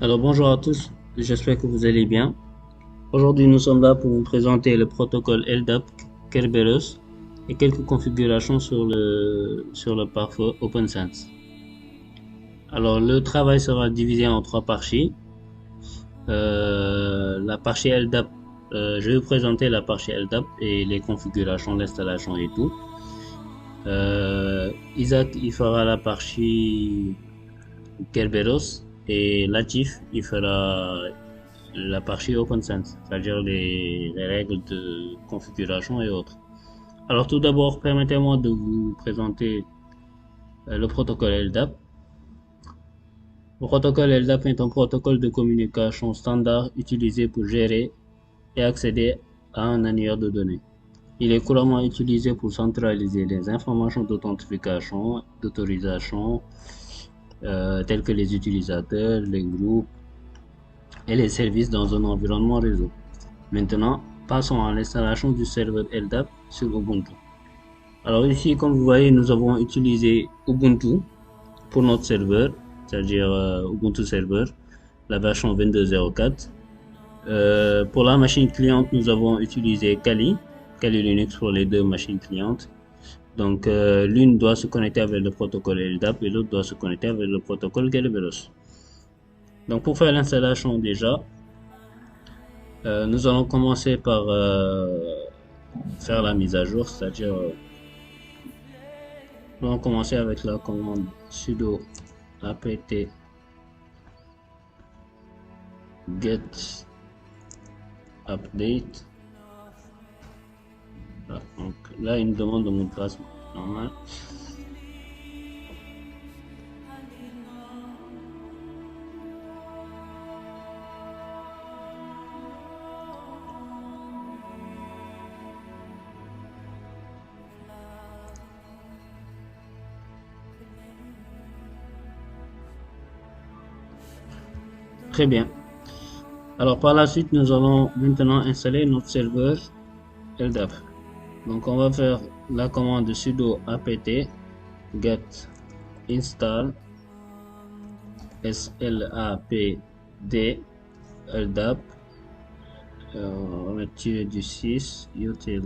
Alors bonjour à tous, j'espère que vous allez bien. Aujourd'hui nous sommes là pour vous présenter le protocole LDAP Kerberos et quelques configurations sur le pare-feu OpenSense. Alors le travail sera divisé en trois parties. La partie LDAP, je vais vous présenter la partie LDAP et les configurations d'installation et tout. Isaac il fera la partie Kerberos et Latif il fera la partie OpenSense, c'est-à-dire les règles de configuration et autres. Alors tout d'abord, permettez-moi de vous présenter le protocole LDAP. Le protocole LDAP est un protocole de communication standard utilisé pour gérer et accéder à un annuaire de données. Il est couramment utilisé pour centraliser les informations d'authentification, d'autorisation, telles que les utilisateurs, les groupes et les services dans un environnement réseau. Maintenant, passons à l'installation du serveur LDAP sur Ubuntu. Alors ici, comme vous voyez, nous avons utilisé Ubuntu pour notre serveur, c'est-à-dire Ubuntu Server, la version 22.04. Pour la machine cliente, nous avons utilisé Kali Linux pour les deux machines clientes. Donc l'une doit se connecter avec le protocole LDAP et l'autre doit se connecter avec le protocole Kerberos. Donc pour faire l'installation déjà, nous allons commencer par faire la mise à jour, c'est-à-dire nous allons commencer avec la commande sudo apt get update. Voilà, donc là il nous demande le mot de passe normal. Très bien. Alors par la suite, nous allons maintenant installer notre serveur LDAP. Donc on va faire la commande sudo apt get install slapd LDAP. On va mettre du 6 utils.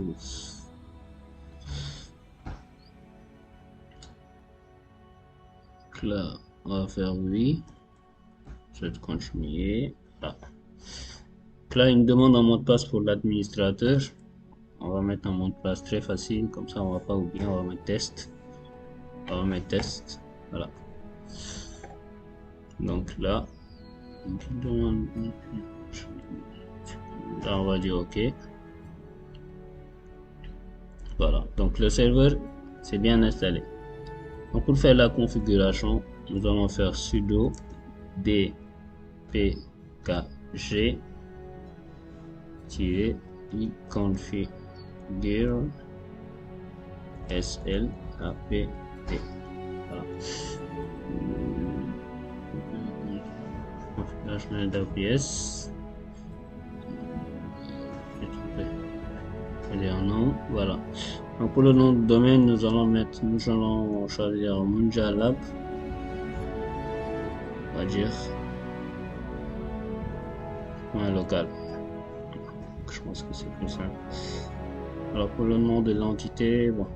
Là, on va faire oui. Je vais continuer. Là. Là, il me demande un mot de passe pour l'administrateur. On va mettre un mot de passe très facile, comme ça on va pas oublier. On va mettre test. On va mettre test. Voilà. Donc là, on va dire OK. Voilà. Donc le serveur, c'est bien installé. Donc pour faire la configuration, nous allons faire sudo dpkg configure slapt. Voilà. Configuration LDAPS. Voilà. Donc pour le nom de domaine, nous allons choisir Munja Lab. On va dire point local. Je pense que c'est plus simple. Alors pour le nom de l'entité, bon,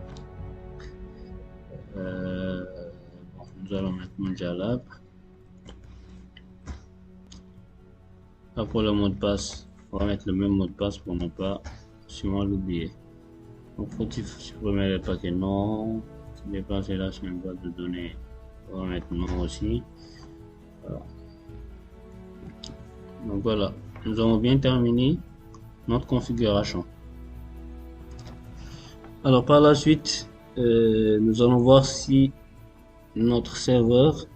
nous allons mettre Munja Lab. Là pour le mot de passe, on va mettre le même mot de passe pour ne pas sûrement l'oublier. Donc faut-il supprimer les paquets non, déplacer là sur une base de données, on va mettre non aussi. Voilà. Donc voilà, nous avons bien terminé notre configuration. Alors par la suite, nous allons voir si notre serveur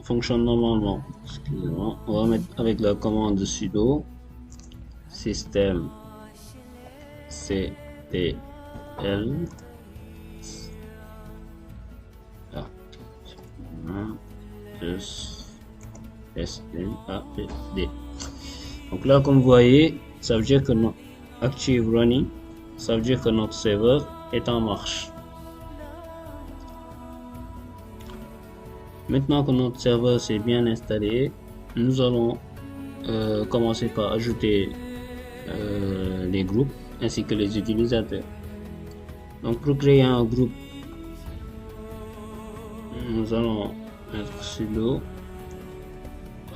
fonctionne normalement. Excusez-moi, on va mettre avec la commande sudo système ctl slapd. Donc là, comme vous voyez, ça veut dire que notre active running, ça veut dire que notre serveur est en marche. Maintenant que notre serveur s'est bien installé, nous allons commencer par ajouter les groupes ainsi que les utilisateurs. Donc pour créer un groupe, nous allons mettre sudo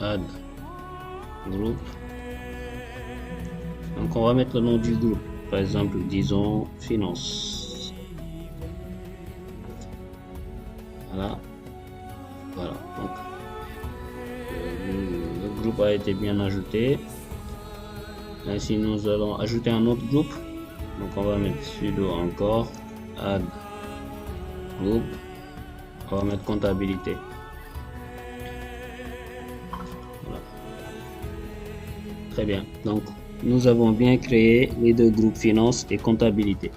add group. Donc on va mettre le nom du groupe, par exemple disons finance. Voilà. Donc le groupe a été bien ajouté. Ainsi nous allons ajouter un autre groupe. Donc on va mettre sudo encore add group. On va mettre comptabilité. Voilà. Très bien. Donc nous avons bien créé les deux groupes finance et comptabilité.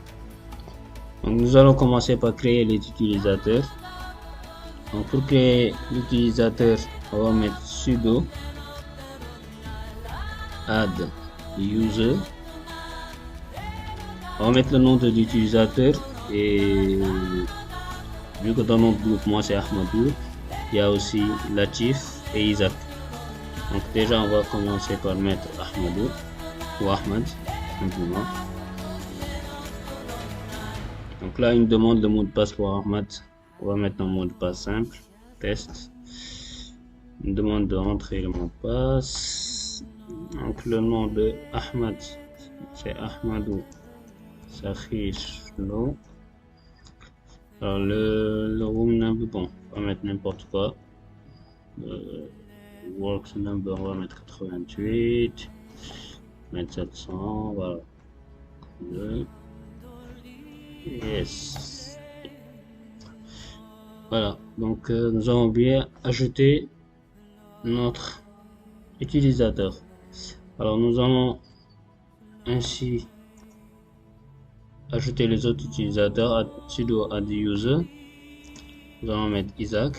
Donc nous allons commencer par créer les utilisateurs. Donc pour créer l'utilisateur, on va mettre sudo add user. On va mettre le nom de l'utilisateur et vu que dans notre groupe, moi c'est Ahmadou, il y a aussi Latif et Isaac. Donc déjà on va commencer par mettre Ahmadou ou Ahmad simplement. Donc là il me demande le mot de passe pour Ahmad. On va mettre un mot de passe simple, test. Il me demande de rentrer le mot de passe. Donc le nom de Ahmad, c'est Ahmadou Sakhishlo. Alors le room number, bon, on va mettre n'importe quoi. Works number, on va mettre 88, 2700, voilà. Yes. Voilà, donc nous avons bien ajouté notre utilisateur. Alors nous allons ainsi ajouter les autres utilisateurs à sudo add user. Nous allons mettre Isaac.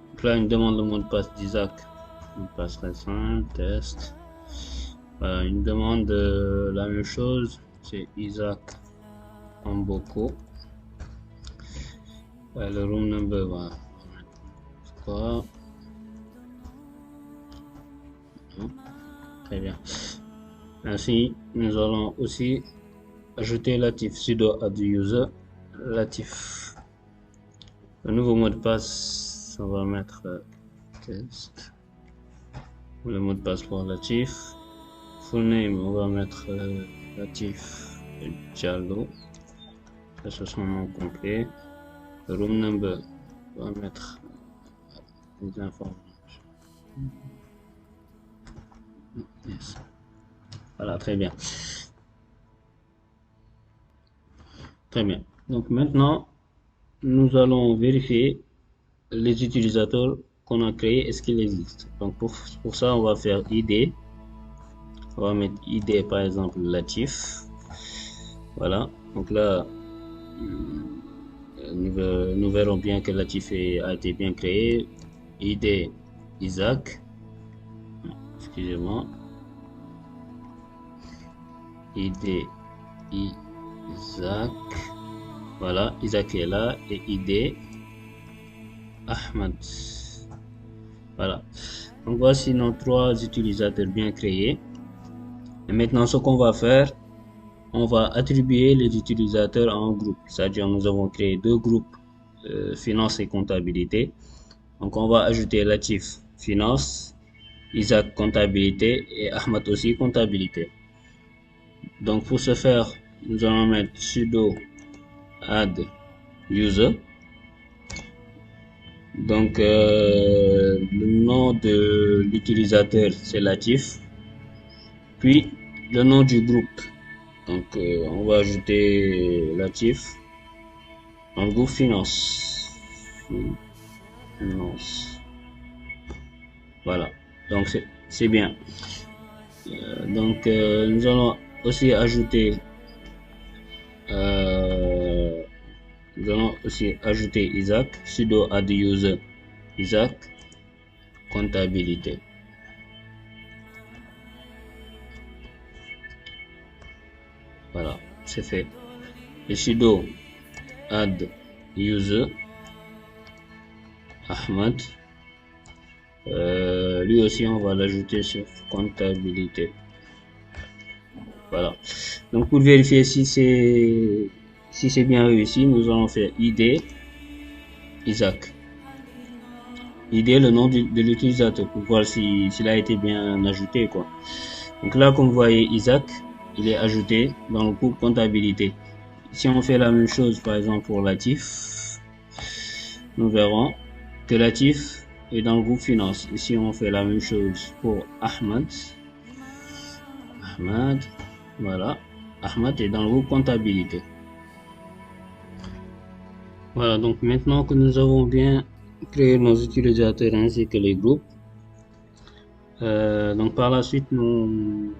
Donc là, il me demande le mot de passe d'Isaac. Le mot de passe récent, test. Voilà, il me demande la même chose. C'est Isaac Amboko. Le room number, voilà. Quoi? Très bien. Ainsi, nous allons aussi ajouter Latif, sudo add user, Latif. Le nouveau mot de passe, on va mettre test. Le mot de passe pour Latif. Full name, on va mettre Latif Diallo. Ça, c'est son nom complet. Le room number, on va mettre les informations. Yes. Voilà, très bien. Très bien. Donc maintenant, nous allons vérifier les utilisateurs qu'on a créés, est-ce qu'ils existent. Donc pour ça, on va faire id. On va mettre id par exemple Latif. Voilà. Donc là, nous verrons bien que Latif a été bien créé. id Isaac. Excusez-moi. id Isaac. Voilà, Isaac est là et id Ahmad. Voilà. Donc voici nos trois utilisateurs bien créés. Et maintenant, ce qu'on va faire, on va attribuer les utilisateurs à un groupe. C'est-à-dire, nous avons créé deux groupes, finance et comptabilité. Donc, on va ajouter Latif finance, Isaac comptabilité et Ahmad aussi comptabilité. Donc, pour ce faire, nous allons mettre sudo add user. Donc, le nom de l'utilisateur, c'est Latif. Puis, le nom du groupe. Donc, on va ajouter Latif dans le groupe finance. Finance. Voilà. Donc, c'est bien. Donc, nous allons aussi ajouter Isaac, sudo add user Isaac, comptabilité. Voilà, c'est fait. Et sudo add user Ahmad. Lui aussi, on va l'ajouter sur comptabilité. Voilà. Donc pour vérifier si c'est bien réussi, nous allons faire ID Isaac. ID le nom de l'utilisateur pour voir s'il a été bien ajouté quoi. Donc là comme vous voyez Isaac, il est ajouté dans le groupe comptabilité. Si on fait la même chose par exemple pour Latif, nous verrons que Latif est dans le groupe finance. Ici on fait la même chose pour Ahmad. Voilà. Ahmad est dans le groupe comptabilité. Voilà, donc maintenant que nous avons bien créé nos utilisateurs ainsi que les groupes, donc par la suite, nous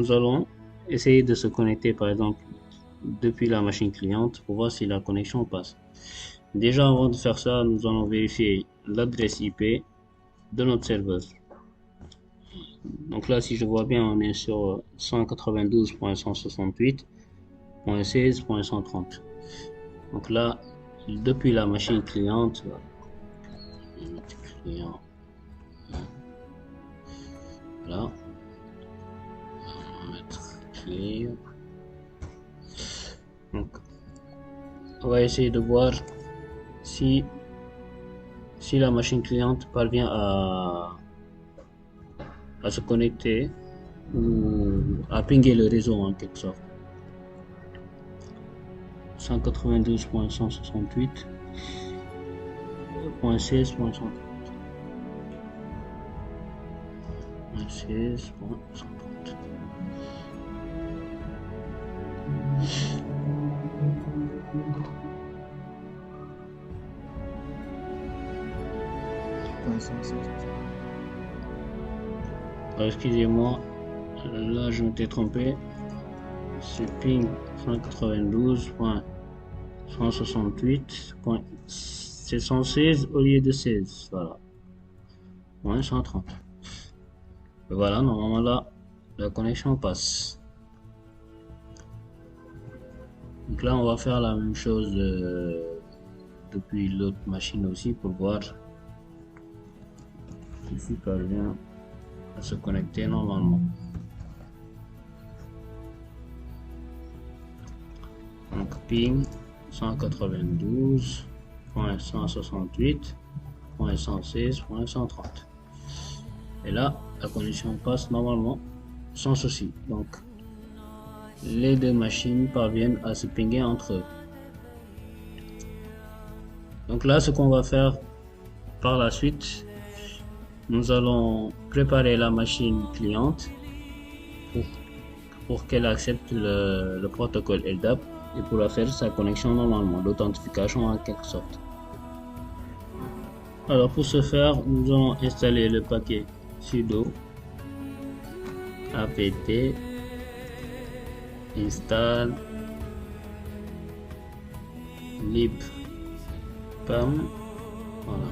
allons essayer de se connecter par exemple depuis la machine cliente pour voir si la connexion passe. Déjà avant de faire ça, nous allons vérifier l'adresse IP de notre serveur. Donc là, si je vois bien, on est sur 192.168.16.130. Donc là, depuis la machine cliente, là, on va mettre clear. Donc, on va essayer de voir si la machine cliente parvient à se connecter ou à pinguer le réseau en quelque sorte. 192.168.16.130. 16.130. Excusez-moi, là je m'étais trompé. C'est ping 192.168. C'est 116 au lieu de 16. Voilà. Moins 130. Et voilà, normalement là, la connexion passe. Donc là, on va faire la même chose depuis l'autre machine aussi pour voir si parvient à se connecter normalement. Donc ping 192.168.116.130. Et là, la connexion passe normalement sans souci. Donc les deux machines parviennent à se pinguer entre eux. Donc là, ce qu'on va faire par la suite, nous allons préparer la machine cliente pour qu'elle accepte le protocole LDAP et pour faire sa connexion normalement, l'authentification en quelque sorte. Alors pour ce faire, nous allons installer le paquet sudo apt install libpam, voilà,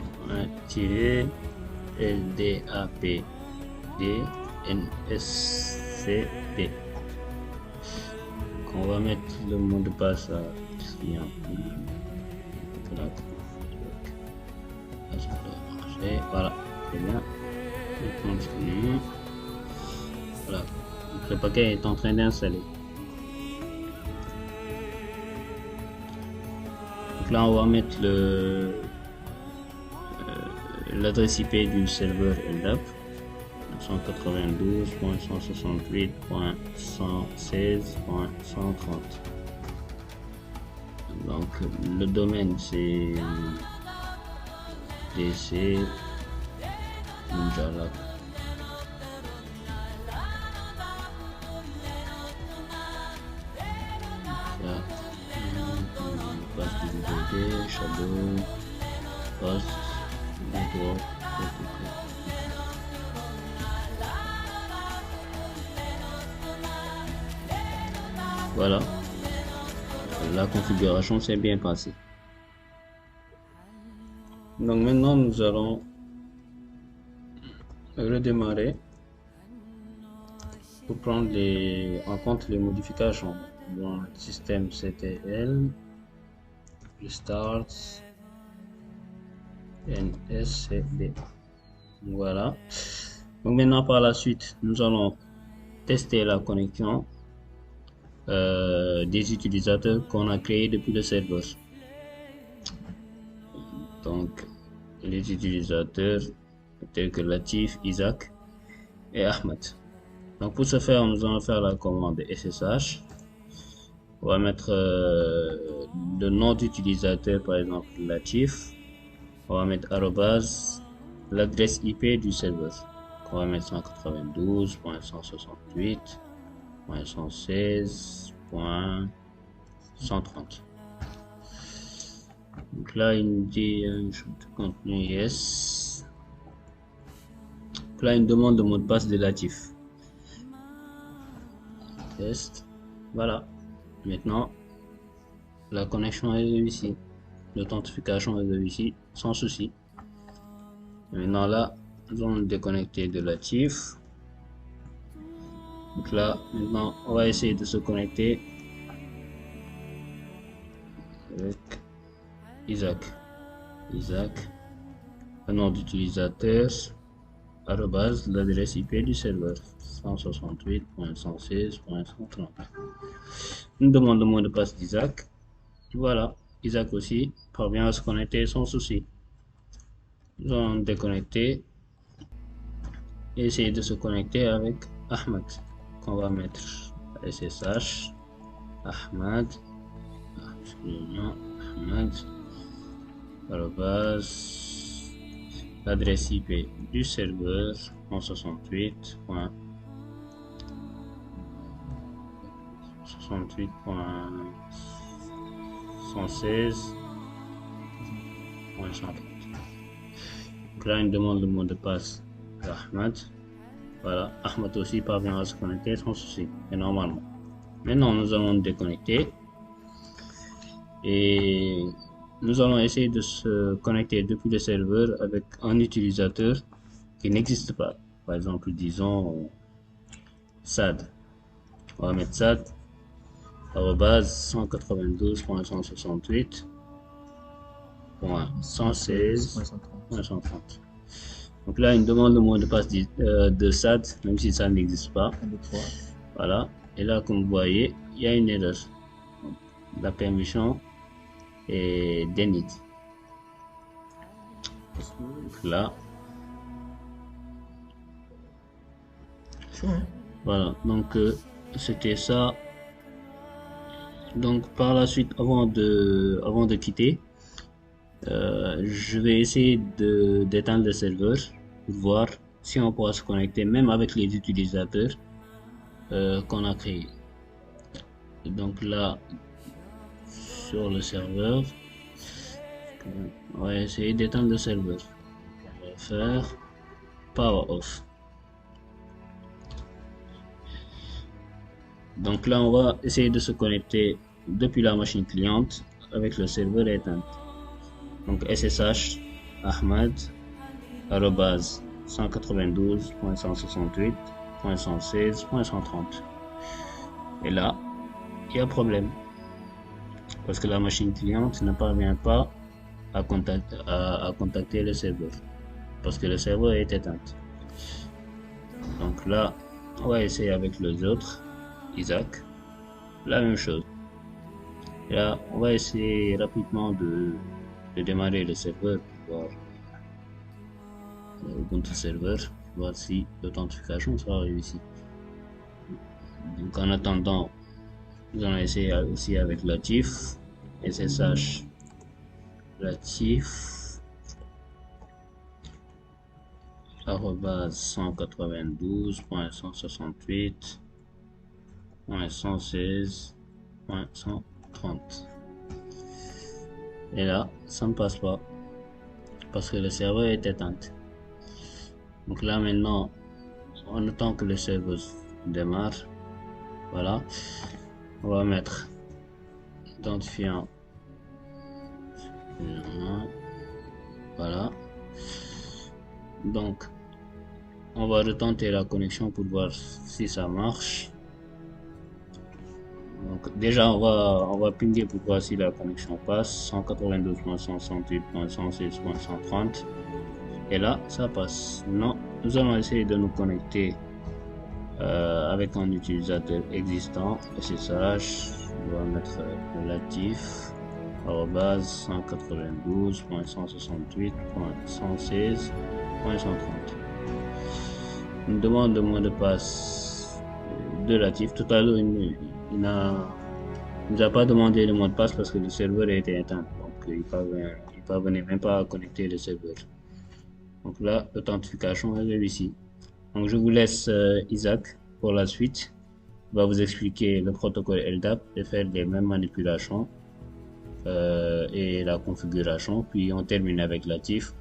-ldapd nscp. On va mettre le mot de passe à client. Voilà, très bien. On continue. Voilà, donc le paquet est en train d'installer. Donc là, on va mettre l'adresse IP du serveur LDAP. 192.168.116.130. Donc le domaine c'est DC Ninjalab. Base WD, Shadow, Post, Network, voilà, la configuration s'est bien passée. Donc maintenant nous allons redémarrer pour prendre en compte les modifications. Dans le système CTL, restart, NSCD. Voilà. Donc maintenant par la suite, nous allons tester la connexion des utilisateurs qu'on a créés depuis le serveur. Donc les utilisateurs tels que Latif, Isaac et Ahmed. Donc pour ce faire, nous allons faire la commande SSH. On va mettre le nom d'utilisateur, par exemple Latif. On va mettre arrobase l'adresse IP du serveur. On va mettre 192.168.116.130. Donc là, il me dit contenu yes. Donc là, il me demande le mot de passe de Latif. Test. Voilà. Maintenant, la connexion est réussie. L'authentification est réussie sans souci. Maintenant là, nous allons déconnecter de Latif. Donc là, maintenant, on va essayer de se connecter avec Isaac. Le nom d'utilisateur, arrobase l'adresse IP du serveur 168.116.130. Nous demande le mot de passe d'Isaac. Voilà, Isaac aussi parvient à se connecter sans souci. Nous allons déconnecter et essayer de se connecter avec Ahmed. On va mettre SSH Ahmed arobase l'adresse IP du serveur 168.116.130. Donc là, il demande le mot de passe d'Ahmed. Voilà, Ahmed aussi parvient à se connecter sans souci, et normalement. Maintenant, nous allons déconnecter et nous allons essayer de se connecter depuis le serveur avec un utilisateur qui n'existe pas. Par exemple, disons SAD. On va mettre SAD arobase 192.168.116.130. Donc là, il me demande le mot de passe de SAD, même si ça n'existe pas. Voilà. Et là, comme vous voyez, il y a une erreur. La permission est denied. Donc là. Voilà. Donc, c'était ça. Donc, par la suite, avant de quitter, je vais essayer d'éteindre le serveur pour voir si on pourra se connecter même avec les utilisateurs qu'on a créés. Donc là, sur le serveur, on va essayer d'éteindre le serveur. On va faire power off. Donc là, on va essayer de se connecter depuis la machine cliente avec le serveur éteint. Donc SSH Ahmed arobase 192.168.116.130. Et là, il y a problème parce que la machine cliente ne parvient pas à contacter le serveur parce que le serveur est éteint. Donc là, on va essayer avec les autres. Isaac, la même chose. Et là, on va essayer rapidement de démarrer le serveur pour voir Ubuntu serveur, voir si l'authentification sera réussie. Donc en attendant, nous allons essayer aussi avec Latif, SSH Latif arobase 192.168.116.130. Et là, ça ne passe pas parce que le serveur est éteint. Donc là maintenant, on attend que le serveur démarre. Voilà, on va mettre identifiant. Voilà. Donc, on va retenter la connexion pour voir si ça marche. Donc déjà, on va pinguer pour voir si la connexion passe. 192.168.116.130. Et là, ça passe. Non, nous allons essayer de nous connecter avec un utilisateur existant. SSH, on va mettre relatif arobase 192.168.116.130. Une demande de mot de passe de Latif. Tout à l'heure, il nous a pas demandé le mot de passe parce que le serveur était éteint. Donc, il parvenait même pas à connecter le serveur. Donc là, l'authentification est réussie. Donc, je vous laisse Isaac pour la suite. Il va vous expliquer le protocole LDAP et faire les mêmes manipulations et la configuration. Puis, on termine avec Latif